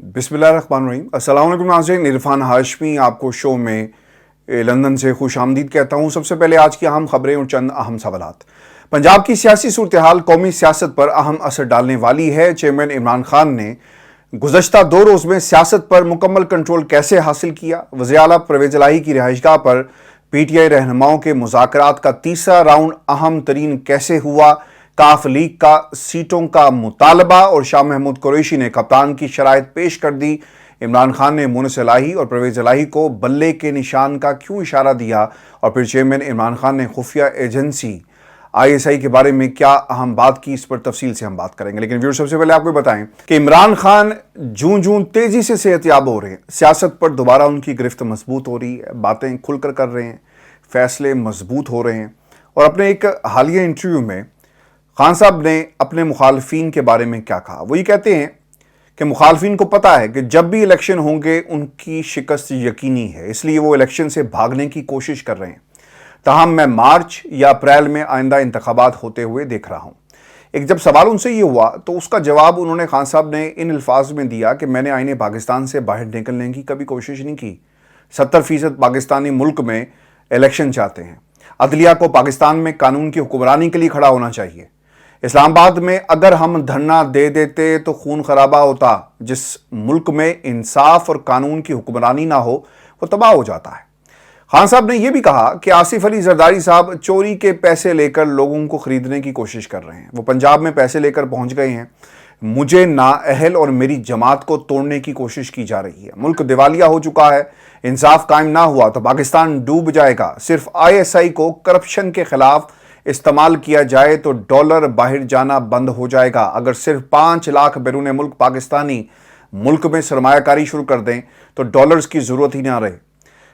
बिस्मिल्लाहिर्रहमानिर्रहीम। अस्सलाम वालेकुम नाज़रीन, इरफान हाशमी आपको शो में लंदन से खुश आमदीद कहता हूँ। सबसे पहले आज की अहम खबरें और चंद अहम सवालात। पंजाब की सियासी सूरत हाल कौमी सियासत पर अहम असर डालने वाली है। चेयरमैन इमरान खान ने गुज़श्ता 2 रोज़ में सियासत पर मुकम्मल कंट्रोल कैसे हासिल किया। वज़ीर आला परवेज़ इलाही की रिहाइशगाह पर PTI रहनुमाओं के मुज़ाकरात का तीसरा राउंड अहम तरीन कैसे हुआ। काफ लीग का सीटों का मुतालबा और शाह महमूद कुरैशी ने कप्तान की शराइत पेश कर दी। इमरान खान ने मुनस इलाही और परवेज़ इलाही को बल्ले के निशान का क्यों इशारा दिया। और फिर चेयरमैन इमरान खान ने खुफिया एजेंसी ISI के बारे में क्या अहम बात की, इस पर तफसील से हम बात करेंगे। लेकिन व्यूअर्स, सबसे पहले आपको बताएं कि इमरान खान जूं तेजी से सेहतयाब हो रहे हैं, सियासत पर दोबारा उनकी गिरफ्त मजबूत हो रही है, बातें खुलकर कर रहे हैं, फैसले मजबूत हो रहे हैं। और अपने एक हालिया इंटरव्यू में खान साहब ने अपने मुखालफीन के बारे में क्या कहा। वो ये कहते हैं कि मुखालफीन को पता है कि जब भी इलेक्शन होंगे उनकी शिकस्त यकीनी है, इसलिए वो इलेक्शन से भागने की कोशिश कर रहे हैं। ताहम मैं मार्च या अप्रैल में आइंदा इंतखाबात होते हुए देख रहा हूं। एक जब सवाल उनसे ये हुआ तो उसका जवाब उन्होंने खान साहब ने इन अल्फाज में दिया कि मैंने आईने पाकिस्तान से बाहर निकलने की कभी कोशिश नहीं की। 70% पाकिस्तानी मुल्क में इलेक्शन चाहते हैं। अदलिया को पाकिस्तान में कानून की हुक्मरानी के लिए खड़ा होना चाहिए। इस्लामाबाद में अगर हम धरना दे देते तो खून खराबा होता। जिस मुल्क में इंसाफ और कानून की हुक्मरानी ना हो वो तबाह हो जाता है। खान साहब ने यह भी कहा कि आसिफ अली जरदारी साहब चोरी के पैसे लेकर लोगों को खरीदने की कोशिश कर रहे हैं। वो पंजाब में पैसे लेकर पहुंच गए हैं। मुझे नाअहल और मेरी जमात को तोड़ने की कोशिश की जा रही है। मुल्क दिवालिया हो चुका है। इंसाफ कायम ना हुआ तो पाकिस्तान डूब जाएगा। सिर्फ ISI को करप्शन के खिलाफ इस्तेमाल किया जाए तो डॉलर बाहर जाना बंद हो जाएगा। अगर सिर्फ 5 लाख बैरून मुल्क पाकिस्तानी मुल्क में सरमायाकारी शुरू कर दें तो डॉलर्स की जरूरत ही ना रहे।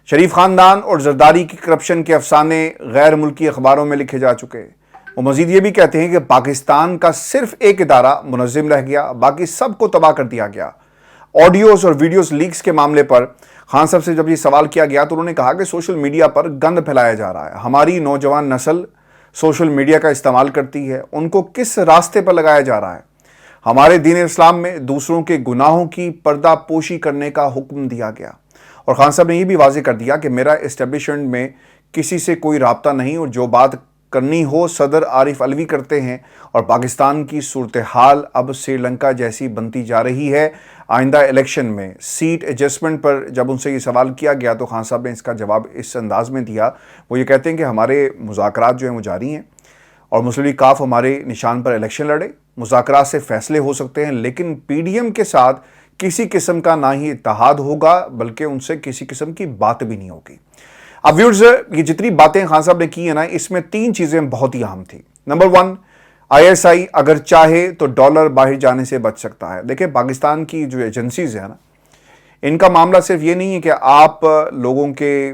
शरीफ खानदान और जरदारी की करप्शन के अफसाने गैर मुल्की अखबारों में लिखे जा चुके हैं। वो मजीद ये भी कहते हैं कि पाकिस्तान का सिर्फ एक इदारा मुनज़्ज़िम रह गया, बाकी सबको तबाह कर दिया गया। ऑडियोज और वीडियोस लीक्स के मामले पर खान साहब से जब ये सवाल किया गया तो उन्होंने कहा कि सोशल मीडिया पर गंद फैलाया जा रहा है। हमारी नौजवान नस्ल सोशल मीडिया का इस्तेमाल करती है, उनको किस रास्ते पर लगाया जा रहा है। हमारे दीन इस्लाम में दूसरों के गुनाहों की पर्दा पोशी करने का हुक्म दिया गया। और खान साहब ने यह भी वाज़ेह कर दिया कि मेरा एस्टेब्लिशमेंट में किसी से कोई राब्ता नहीं और जो बात करनी हो सदर आरिफ अलवी करते हैं। और पाकिस्तान की सूरत हाल अब श्रीलंका जैसी बनती जा रही है। आइंदा इलेक्शन में सीट एडजस्टमेंट पर जब उनसे ये सवाल किया गया तो खान साहब ने इसका जवाब इस अंदाज में दिया। वो ये कहते हैं कि हमारे मुज़ाकरात जो हैं वो जारी हैं और मुस्लिम लीग काफ हमारे निशान पर इलेक्शन लड़े। मुज़ाकरात से फैसले हो सकते हैं, लेकिन PDM के साथ किसी किस्म का ना ही इत्तेहाद होगा बल्कि उनसे किसी किस्म की बात भी नहीं होगी। अब व्यूअर्स, ये जितनी बातें खान साहब ने की है ना, इसमें 3 चीज़ें बहुत ही अहम थी। नंबर 1, ISI अगर चाहे तो डॉलर बाहर जाने से बच सकता है। देखिए, पाकिस्तान की जो एजेंसीज है ना, इनका मामला सिर्फ ये नहीं है कि आप लोगों के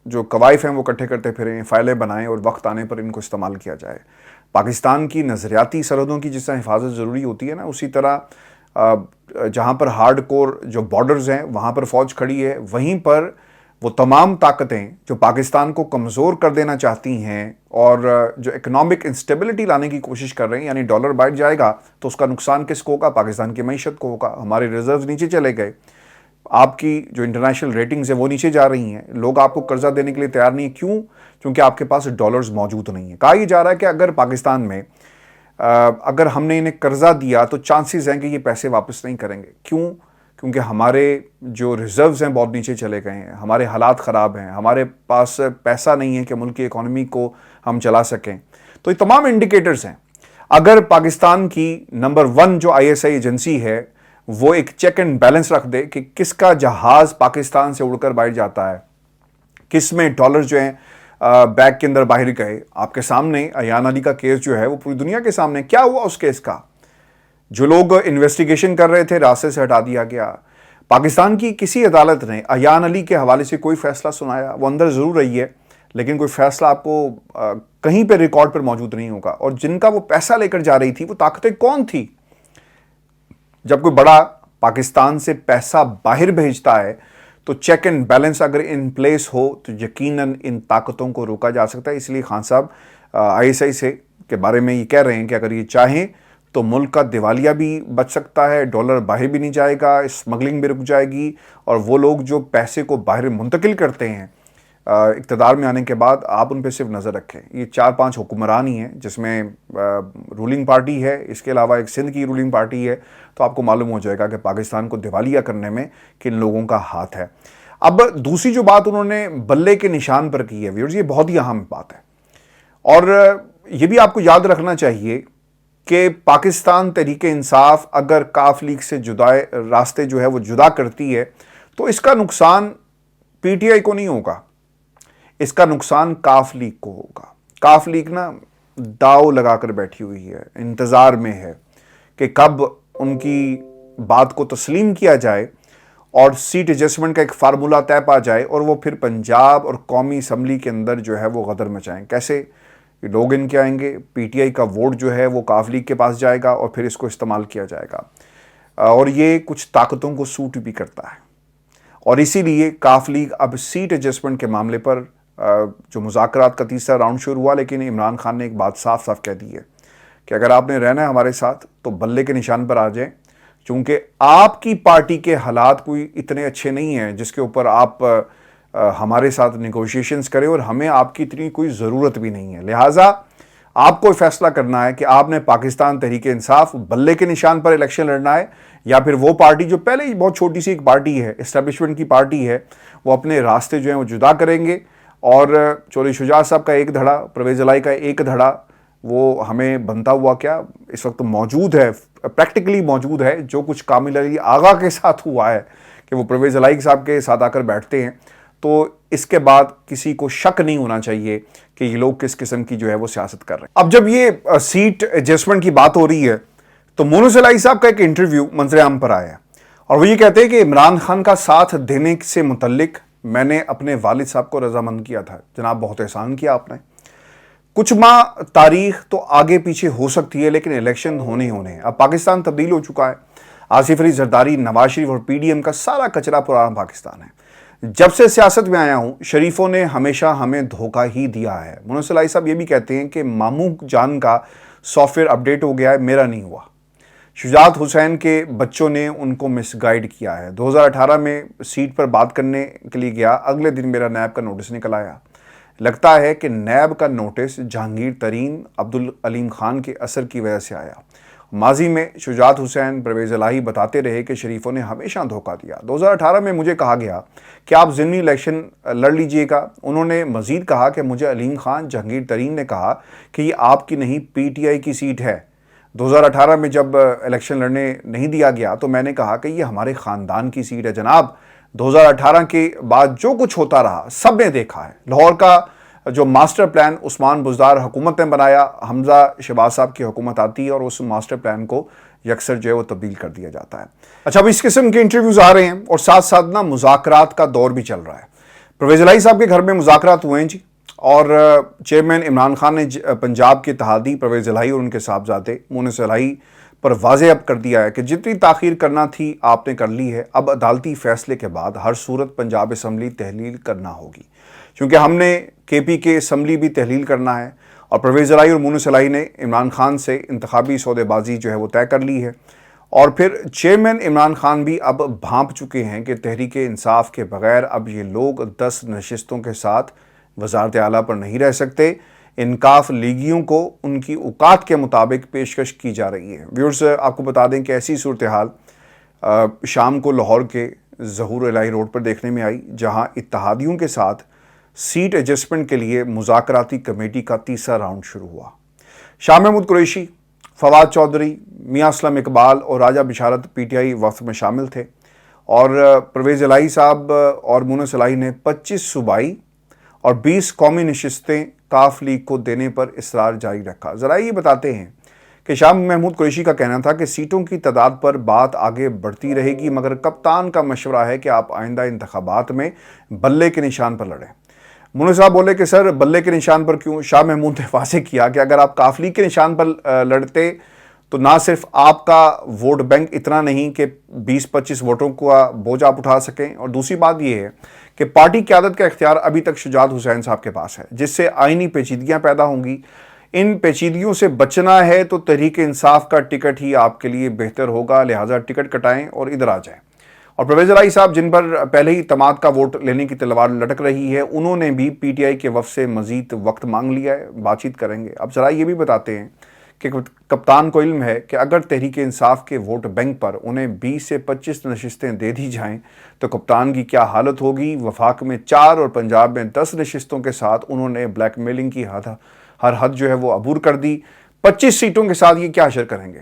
जो कवायफ हैं वो इकट्ठे करते फिरें, फाइलें बनाएं और वक्त आने पर इनको इस्तेमाल किया जाए। पाकिस्तान की नज़रियाती सरहदों की जिस तरह हिफाजत ज़रूरी होती है ना, उसी तरह जहाँ पर हार्ड कोर जो बॉर्डर्स हैं वहाँ पर फ़ौज खड़ी है, वहीं पर वो तमाम ताकतें जो पाकिस्तान को कमज़ोर कर देना चाहती हैं और जो इकोनॉमिक इंस्टेबिलिटी लाने की कोशिश कर रहे हैं, यानी डॉलर बढ़ जाएगा तो उसका नुकसान किसको होगा? पाकिस्तान की मईशत को होगा। हमारे रिजर्व नीचे चले गए, आपकी जो इंटरनेशनल रेटिंग्स है वो नीचे जा रही हैं, लोग आपको कर्जा देने के लिए तैयार नहीं है। क्यों? क्योंकि आपके पास डॉलर्स मौजूद नहीं है। कहा यह जा रहा है कि अगर पाकिस्तान में अगर हमने इन्हें कर्जा दिया तो चांसेस हैं कि ये पैसे वापस नहीं करेंगे। क्यों? क्योंकि हमारे जो रिजर्व्स हैं बहुत नीचे चले गए हैं, हमारे हालात ख़राब हैं, हमारे पास पैसा नहीं है कि मुल्क की इकॉनमी को हम चला सकें। तो ये तमाम इंडिकेटर्स हैं। अगर पाकिस्तान की नंबर 1 जो ISI एजेंसी है वो एक चेक एंड बैलेंस रख दे कि किसका जहाज़ पाकिस्तान से उड़कर बाहर जाता है, किस में डॉलर जो हैं बैग के अंदर बाहर गए। आपके सामने अयान अली का केस जो है वो पूरी दुनिया के सामने, क्या हुआ उस केस का? जो लोग इन्वेस्टिगेशन कर रहे थे रास्ते से हटा दिया गया। पाकिस्तान की किसी अदालत ने अयान अली के हवाले से कोई फैसला सुनाया? वो अंदर ज़रूर रही है, लेकिन कोई फैसला आपको कहीं पर रिकॉर्ड पर मौजूद नहीं होगा। और जिनका वो पैसा लेकर जा रही थी वो ताकतें कौन थी? जब कोई बड़ा पाकिस्तान से पैसा बाहर भेजता है तो चेक एंड बैलेंस अगर इन प्लेस हो तो यकीनन इन ताकतों को रोका जा सकता है। इसलिए खान साहब ISI से के बारे में ये कह रहे हैं कि अगर ये चाहें تو ملک کا دیوالیہ بھی بچ سکتا ہے, ڈالر باہر بھی نہیں جائے گا, اسمگلنگ بھی رک جائے گی, اور وہ لوگ جو پیسے کو باہر منتقل کرتے ہیں اقتدار میں آنے کے بعد, آپ ان پہ صرف نظر رکھیں. یہ 4-5 حکمران ہی ہیں جس میں رولنگ پارٹی ہے, اس کے علاوہ ایک سندھ کی رولنگ پارٹی ہے, تو آپ کو معلوم ہو جائے گا کہ پاکستان کو دیوالیہ کرنے میں کن لوگوں کا ہاتھ ہے. اب دوسری جو بات انہوں نے بلے کے نشان پر کی ہے ویورز, یہ بہت ہی اہم بات ہے, اور یہ بھی آپ کو یاد رکھنا چاہیے کہ پاکستان تحریک انصاف اگر کاف لیگ سے راستے جو ہے وہ جدا کرتی ہے تو اس کا نقصان پی ٹی آئی کو نہیں ہوگا, اس کا نقصان کاف لیگ کو ہوگا. کاف لیگ نا داؤ لگا کر بیٹھی ہوئی ہے, انتظار میں ہے کہ کب ان کی بات کو تسلیم کیا جائے اور سیٹ ایڈجسٹمنٹ کا ایک فارمولہ طے پا جائے, اور وہ پھر پنجاب اور قومی اسمبلی کے اندر جو ہے وہ غدر مچائیں. کیسے لوگ ان کے آئیں گے, پی ٹی آئی کا ووٹ جو ہے وہ کاف لیگ کے پاس جائے گا اور پھر اس کو استعمال کیا جائے گا, اور یہ کچھ طاقتوں کو سوٹ بھی کرتا ہے, اور اسی لیے کاف لیگ اب سیٹ ایڈجسٹمنٹ کے معاملے پر جو مذاکرات کا تیسرا راؤنڈ شروع ہوا, لیکن عمران خان نے ایک بات صاف صاف کہہ دی ہے کہ اگر آپ نے رہنا ہے ہمارے ساتھ تو بلے کے نشان پر آ جائیں, چونکہ آپ کی پارٹی کے حالات کوئی اتنے اچھے نہیں ہیں جس کے اوپر آپ ہمارے ساتھ نیگوشیشنز کریں, اور ہمیں آپ کی اتنی کوئی ضرورت بھی نہیں ہے. لہٰذا آپ کو فیصلہ کرنا ہے کہ آپ نے پاکستان تحریک انصاف بلے کے نشان پر الیکشن لڑنا ہے, یا پھر وہ پارٹی جو پہلے ہی بہت چھوٹی سی ایک پارٹی ہے, اسٹیبلشمنٹ کی پارٹی ہے, وہ اپنے راستے جو ہیں وہ جدا کریں گے, اور چودھری شجاعت صاحب کا ایک دھڑا, پرویز الہی کا ایک دھڑا, وہ ہمیں بنتا ہوا کیا اس وقت موجود ہے, پریکٹیکلی موجود ہے. جو کچھ کامل علی آغا کے ساتھ ہوا ہے کہ وہ پرویز الہی صاحب کے ساتھ آ کر بیٹھتے ہیں, تو اس کے بعد کسی کو شک نہیں ہونا چاہیے کہ یہ لوگ کس قسم کی جو ہے وہ سیاست کر رہے ہیں. اب جب یہ سیٹ ایڈجسٹمنٹ کی بات ہو رہی ہے تو مونس الہی صاحب کا ایک انٹرویو منظر عام پر آیا ہے, اور وہ یہ کہتے ہیں کہ عمران خان کا ساتھ دینے سے متعلق میں نے اپنے والد صاحب کو رضامند کیا تھا. جناب بہت احسان کیا آپ نے, کچھ ماہ تاریخ تو آگے پیچھے ہو سکتی ہے لیکن الیکشن ہونے ہیں. اب پاکستان تبدیل ہو چکا ہے, آصف علی زرداری, نواز شریف اور پی ڈی ایم کا سارا کچرا پرانا پاکستان ہے. جب سے سیاست میں آیا ہوں شریفوں نے ہمیشہ ہمیں دھوکہ ہی دیا ہے. مونس الہی صاحب یہ بھی کہتے ہیں کہ ماموں جان کا سافٹ ویئر اپڈیٹ ہو گیا ہے, میرا نہیں ہوا. شجاعت حسین کے بچوں نے ان کو مس گائیڈ کیا ہے. 2018 میں سیٹ پر بات کرنے کے لیے گیا, اگلے دن میرا نیب کا نوٹس نکل آیا. لگتا ہے کہ نیب کا نوٹس جہانگیر ترین عبدالعلیم خان کے اثر کی وجہ سے آیا. ماضی میں شجاعت حسین, پرویز الہی بتاتے رہے کہ شریفوں نے ہمیشہ دھوکہ دیا. 2018 میں مجھے کہا گیا کہ آپ ضمنی الیکشن لڑ لیجئے گا. انہوں نے مزید کہا کہ مجھے علیم خان, جہانگیر ترین نے کہا کہ یہ آپ کی نہیں پی ٹی آئی کی سیٹ ہے. 2018 میں جب الیکشن لڑنے نہیں دیا گیا تو میں نے کہا کہ یہ ہمارے خاندان کی سیٹ ہے. جناب 2018 کے بعد جو کچھ ہوتا رہا سب نے دیکھا ہے. لاہور کا جو ماسٹر پلان عثمان بزدار حکومت نے بنایا, حمزہ شہباز صاحب کی حکومت آتی ہے اور اس ماسٹر پلان کو یکسر جو ہے وہ تبدیل کر دیا جاتا ہے. اچھا, اب اس قسم کے انٹرویوز آ رہے ہیں اور ساتھ ساتھ نا مذاکرات کا دور بھی چل رہا ہے. پرویز الہی صاحب کے گھر میں مذاکرات ہوئے ہیں جی, اور چیئرمین عمران خان نے پنجاب کے اتحادی پرویز الہی اور ان کے صاحبزادے مونس الہی پر واضح اب کر دیا ہے کہ جتنی تاخیر کرنا تھی آپ نے کر لی ہے. اب عدالتی فیصلے کے بعد ہر صورت پنجاب اسمبلی تحلیل کرنا ہوگی, کیونکہ ہم نے کے پی کے اسمبلی بھی تحلیل کرنا ہے, اور پرویز الہی اور مونس الہی نے عمران خان سے انتخابی سودے بازی جو ہے وہ طے کر لی ہے. اور پھر چیئرمین عمران خان بھی اب بھانپ چکے ہیں کہ تحریک انصاف کے بغیر اب یہ لوگ 10 نشستوں کے ساتھ وزارت اعلیٰ پر نہیں رہ سکتے. انکاف لیگیوں کو ان کی اوقات کے مطابق پیشکش کی جا رہی ہے. ویورز, آپ کو بتا دیں کہ ایسی صورتحال شام کو لاہور کے ظہور الہی روڈ پر دیکھنے میں آئی, جہاں اتحادیوں کے ساتھ سیٹ ایڈجسٹمنٹ کے لیے مذاکراتی کمیٹی کا تیسرا راؤنڈ شروع ہوا. شاہ محمود قریشی, فواد چودھری, میاں اسلم اقبال اور راجہ بشارت پی ٹی آئی وفد میں شامل تھے, اور پرویز الہی صاحب اور مونس الہی نے 25 صوبائی اور 20 قومی نشستیں کاف لیگ کو دینے پر اصرار جاری رکھا. ذرائع یہ بتاتے ہیں کہ شاہ محمود قریشی کا کہنا تھا کہ سیٹوں کی تعداد پر بات آگے بڑھتی رہے گی, مگر کپتان کا مشورہ ہے کہ آپ آئندہ انتخابات میں بلے کے نشان پر لڑیں. مونس صاحب بولے کہ سر بلے کے نشان پر کیوں؟ شاہ محمود نے واضح کیا کہ اگر آپ کاف لیگ کے نشان پر لڑتے تو نہ صرف آپ کا ووٹ بینک اتنا نہیں کہ 20-25 ووٹوں کا بوجھ آپ اٹھا سکیں, اور دوسری بات یہ ہے کہ پارٹی قیادت کا اختیار ابھی تک شجاعت حسین صاحب کے پاس ہے, جس سے آئینی پیچیدگیاں پیدا ہوں گی. इन पेचीदगियों से बचना है तो तहरीक इंसाफ का टिकट ही आपके लिए बेहतर होगा, लिहाजा टिकट कटाएं और इधर आ जाएं। और परवेज इलाही साहब, जिन पर पहले ही तमाद का वोट लेने की तलवार लटक रही है, उन्होंने भी पीटीआई के वफ़द से मजीद वक्त मांग लिया है, बातचीत करेंगे। अब ज़रा ये भी बताते हैं कि कप्तान को इल्म है कि अगर तहरीक इंसाफ के वोट बैंक पर उन्हें 20 से 25 नशिस्तें दे दी जाएं तो कप्तान की क्या हालत होगी। वफाक में 4 और पंजाब में 10 नशिस्तों के साथ उन्होंने ब्लैकमेलिंग की हर हद जो है वो अबूर कर दी। 25 सीटों के साथ ये क्या अशर करेंगे।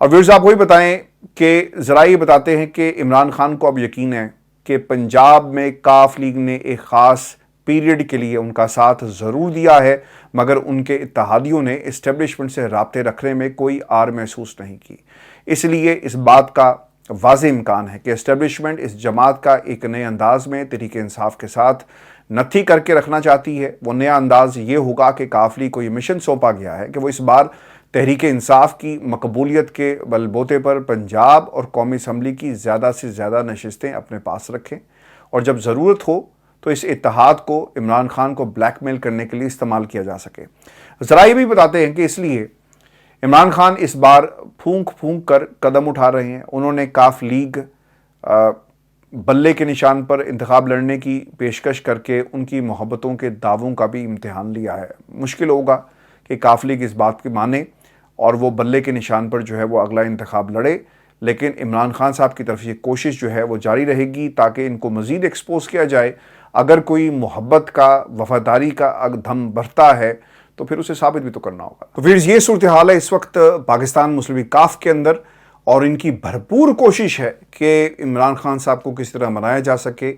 और व्यूअर्स, आपको ही बताएं कि ज़रा ये बताते हैं कि इमरान खान को अब यकीन है कि पंजाब में काफ लीग ने एक ख़ास पीरियड के लिए उनका साथ ज़रूर दिया है, मगर उनके इत्तेहादियों ने इस्टेब्लिशमेंट से राब्ते रखने में कोई आर महसूस नहीं की। इसलिए इस बात का वाज़ेह इम्कान है कि इस्टेब्लिशमेंट इस जमात का एक नए अंदाज में तहरीक इंसाफ के साथ नत्थी करके रखना चाहती है। वो नया अंदाज ये होगा कि काफ लीग को ये मिशन सौंपा गया है कि वो इस बार तहरीक इंसाफ की मकबूलियत के बलबूते पर पंजाब और कौमी असम्बली की ज़्यादा से ज़्यादा नशिस्तें अपने पास रखें और जब ज़रूरत हो तो इस इत्तेहाद को इमरान खान को ब्लैकमेल करने के लिए इस्तेमाल किया जा सके। ज़रा ये भी बताते हैं कि इसलिए इमरान खान इस बार फूंक फूंक कर कदम उठा रहे हैं। उन्होंने काफ लीग बल्ले के निशान पर इंतखाब लड़ने की पेशकश करके उनकी मोहब्बतों के दावों का भी इम्तिहान लिया है। मुश्किल होगा कि काफ लीग इस बात की माने और वो बल्ले के निशान पर जो है वो अगला इंतखाब लड़े, लेकिन इमरान खान साहब की तरफ ये कोशिश जो है वो जारी रहेगी ताकि इनको मज़ीद एक्सपोज किया जाए। अगर कोई मोहब्बत का, वफादारी का दम बढ़ता है तो फिर उसे साबित भी तो करना होगा। तो फिर ये सूरत हाल है इस वक्त पाकिस्तान मुस्लिम लीग काफ के अंदर, और इनकी भरपूर कोशिश है कि इमरान खान साहब को किस तरह मनाया जा सके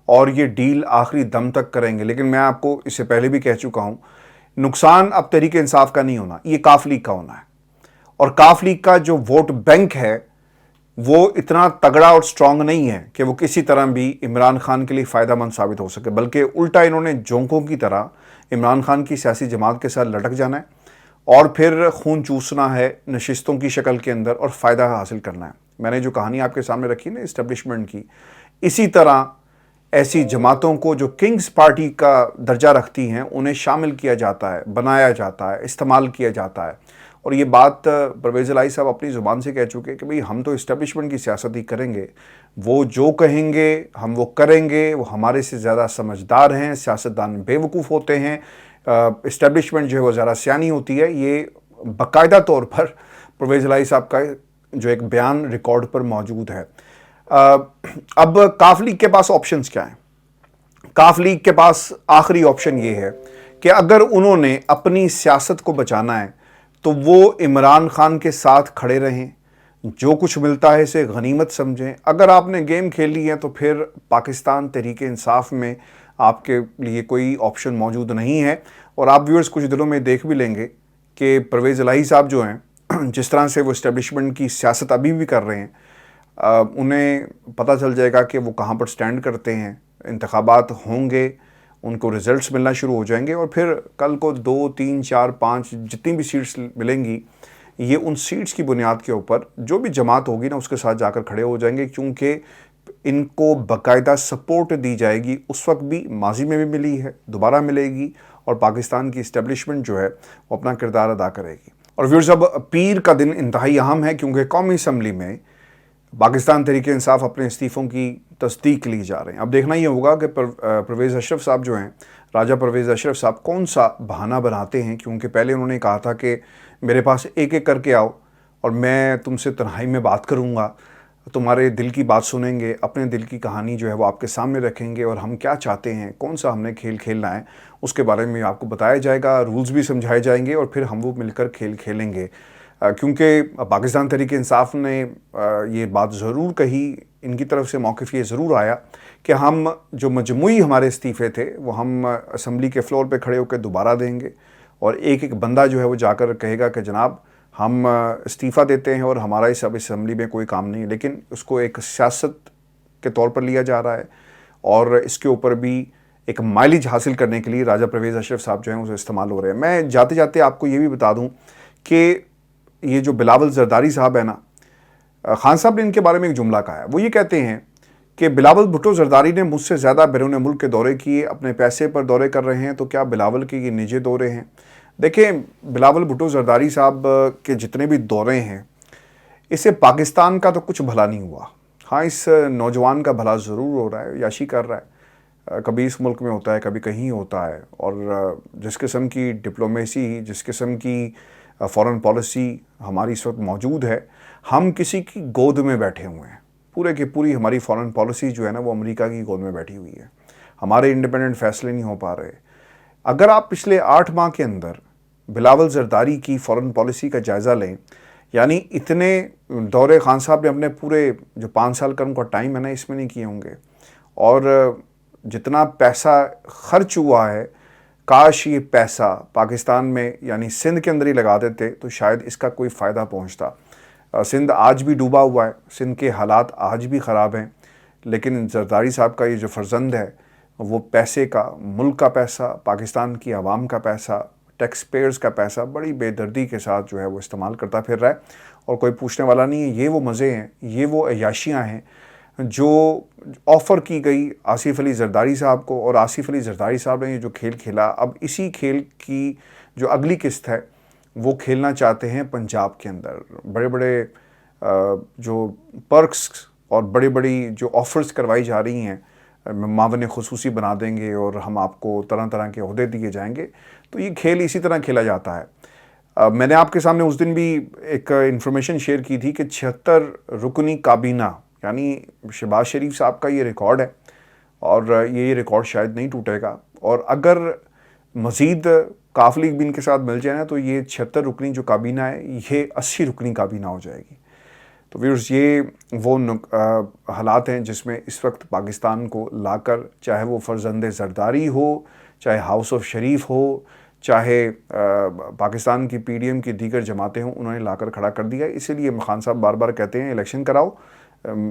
और ये डील आखिरी दम तक करेंगे। लेकिन मैं आपको इससे पहले भी कह चुका हूँ, नुकसान अब तहरीक इंसाफ का नहीं होना, ये काफ लीग का होना है। और काफ लीग का जो वोट बैंक है वो इतना तगड़ा और स्ट्रांग नहीं है कि वो किसी तरह भी इमरान खान के लिए फ़ायदेमंद साबित हो सके, बल्कि उल्टा इन्होंने जोंकों की तरह इमरान खान की सियासी जमात के साथ लटक जाना है और फिर खून चूसना है नशिस्तों की शक्ल के अंदर और फ़ायदा हासिल करना है। मैंने जो कहानी आपके सामने रखी ना इस्टेब्लिशमेंट की, इसी तरह ऐसी जमातों को जो किंग्स पार्टी का दर्जा रखती हैं उन्हें शामिल किया जाता है, बनाया जाता है, इस्तेमाल किया जाता है। और ये बात परवेज इलाही साहब अपनी ज़ुबान से कह चुके कि भाई हम तो इस्टेब्लिशमेंट की सियासत ही करेंगे, वो जो कहेंगे हम वो करेंगे, वो हमारे से ज़्यादा समझदार हैं, सियासतदान बेवकूफ़ होते हैं, इस्टेब्लिशमेंट जो है वो ज़्यादा सियानी होती है। ये बाकायदा तौर पर परवेज इलाही साहब का जो एक बयान रिकॉर्ड पर मौजूद है। अब काफ लीग के पास ऑप्शंस क्या हैं? काफ लीग के पास आखिरी ऑप्शन ये है कि अगर उन्होंने अपनी सियासत को बचाना है तो वो इमरान खान के साथ खड़े रहें, जो कुछ मिलता है इसे गनीमत समझें। अगर आपने गेम खेली है तो फिर पाकिस्तान तहरीक इंसाफ में आपके लिए कोई ऑप्शन मौजूद नहीं है। और आप व्यूअर्स कुछ दिनों में देख भी लेंगे कि परवेज इलाही साहब जो हैं, जिस तरह से वो इस्टेब्लिशमेंट की सियासत अभी भी कर रहे हैं, उन्हें पता चल जाएगा कि वो कहाँ पर स्टैंड करते हैं। इंतखाबात होंगे, उनको रिजल्ट्स मिलना शुरू हो जाएंगे और फिर कल को 2, 3, 4, 5 जितनी भी सीट्स मिलेंगी, ये उन सीट्स की बुनियाद के ऊपर जो भी जमात होगी ना उसके साथ जाकर खड़े हो जाएंगे, क्योंकि इनको बाकायदा सपोर्ट दी जाएगी। उस वक्त भी माजी में भी मिली है, दोबारा मिलेगी और पाकिस्तान की इस्टेब्लिशमेंट जो है वो अपना किरदार अदा करेगी। और व्यूअर्स, अब पीर का दिन इंतहाई अहम है क्योंकि कौमी असम्बली में पाकिस्तान तहरीक इंसाफ अपने इस्तीफ़ों की तस्दीक ली जा रहे हैं। अब देखना ये होगा कि परवेज़ अशरफ साहब जो हैं, राजा परवेज़ अशरफ साहब कौन सा बहाना बनाते हैं, क्योंकि पहले उन्होंने कहा था कि मेरे पास एक एक करके आओ और मैं तुमसे तन्हाई में बात करूँगा, तुम्हारे दिल की बात सुनेंगे, अपने दिल की कहानी जो है वो आपके सामने रखेंगे और हम क्या चाहते हैं, कौन सा हमने खेल खेलना है उसके बारे में आपको बताया जाएगा, रूल्स भी समझाए जाएंगे और फिर हम वो मिलकर खेल खेलेंगे। क्योंकि पाकिस्तान तहरीक इंसाफ ने ये बात ज़रूर कही, इनकी तरफ से मौक़िफ़ ये ज़रूर आया कि हम जो मजमूई हमारे इस्तीफ़े थे वो हम असम्बली के फ्लोर पे खड़े होकर दोबारा देंगे और एक एक बंदा जो है वो जाकर कहेगा कि जनाब हम इस्तीफ़ा देते हैं और हमारा इस असम्बली में कोई काम नहीं है। लेकिन उसको एक सियासत के तौर पर लिया जा रहा है और इसके ऊपर भी एक माइलेज हासिल करने के लिए राजा परवेज़ अशरफ साहब जो हैं उसे इस्तेमाल हो रहे हैं। मैं जाते जाते आपको ये भी बता दूँ कि ये जो बिलावल जरदारी साहब है ना, खान साहब ने इनके बारे में एक जुमला कहा है। वो ये कहते हैं कि बिलावल भुट्टो जरदारी ने मुझसे ज़्यादा बैरून मुल्क के दौरे किए, अपने पैसे पर दौरे कर रहे हैं, तो क्या बिलावल के ये निजी दौरे हैं? دیکھیں بلاول بھٹو زرداری صاحب کے جتنے بھی دورے ہیں اس سے پاکستان کا تو کچھ بھلا نہیں ہوا. ہاں اس نوجوان کا بھلا ضرور ہو رہا ہے, یاشی کر رہا ہے, کبھی اس ملک میں ہوتا ہے کبھی کہیں ہوتا ہے, اور جس قسم کی ڈپلومیسی جس قسم کی فارن پالیسی ہماری اس وقت موجود ہے, ہم کسی کی گود میں بیٹھے ہوئے ہیں. پورے کی پوری ہماری فارن پالیسی جو ہے نا وہ امریکہ کی گود میں بیٹھی ہوئی ہے. ہمارے انڈیپینڈنٹ فیصلے نہیں ہو پا رہے. اگر آپ پچھلے 8 ماہ کے اندر بلاول زرداری کی فارن پالیسی کا جائزہ لیں, یعنی اتنے دورے خان صاحب نے اپنے پورے جو 5 سال کا ان کا ٹائم ہے نا اس میں نہیں کیے ہوں گے, اور جتنا پیسہ خرچ ہوا ہے کاش یہ پیسہ پاکستان میں یعنی سندھ کے اندر ہی لگا دیتے تو شاید اس کا کوئی فائدہ پہنچتا. سندھ آج بھی ڈوبا ہوا ہے, سندھ کے حالات آج بھی خراب ہیں, لیکن زرداری صاحب کا یہ جو فرزند ہے وہ پیسے کا, ملک کا پیسہ, پاکستان کی عوام کا پیسہ, ٹیکس پیئرز کا پیسہ بڑی بے دردی کے ساتھ جو ہے وہ استعمال کرتا پھر رہا ہے, اور کوئی پوچھنے والا نہیں ہے. یہ وہ مزے ہیں, یہ وہ عیاشیاں ہیں جو آفر کی گئی آصف علی زرداری صاحب کو, اور آصف علی زرداری صاحب نے یہ جو کھیل کھیلا, اب اسی کھیل کی جو اگلی قسط ہے وہ کھیلنا چاہتے ہیں پنجاب کے اندر. بڑے بڑے جو پرکس اور بڑی بڑی جو آفرز کروائی جا رہی ہیں, معاون خصوصی بنا دیں گے اور ہم آپ کو طرح طرح کے عہدے دیے جائیں گے, تو یہ کھیل اسی طرح کھیلا جاتا ہے. میں نے آپ کے سامنے اس دن بھی ایک انفارمیشن شیئر کی تھی کہ 76 رکنی کابینہ یعنی شہباز شریف صاحب کا یہ ریکارڈ ہے, اور یہ ریکارڈ شاید نہیں ٹوٹے گا, اور اگر مزید کاف لیگ بھی ان کے ساتھ مل جائے نا تو یہ 76 رکنی جو کابینہ ہے یہ 80 رکنی کابینہ ہو جائے گی. تو ویورز یہ وہ حالات ہیں جس میں اس وقت پاکستان کو لا کر, چاہے وہ فرزند زرداری ہو, چاہے ہاؤس آف شریف ہو, چاہے پاکستان کی پی ڈی ایم کی دیگر جماعتیں ہوں, انہوں نے لا کر کھڑا کر دیا. اسی لیے خان صاحب بار بار کہتے ہیں الیکشن کراؤ,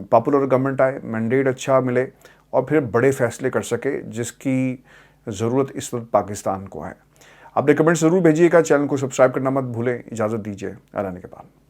پاپولر گورنمنٹ آئے, مینڈیٹ اچھا ملے, اور پھر بڑے فیصلے کر سکے جس کی ضرورت اس وقت پاکستان کو ہے. آپ نے کمنٹ ضرور بھیجیے گا, چینل کو سبسکرائب کرنا مت بھولیں. اجازت دیجیے, اللہ نے کے بعد.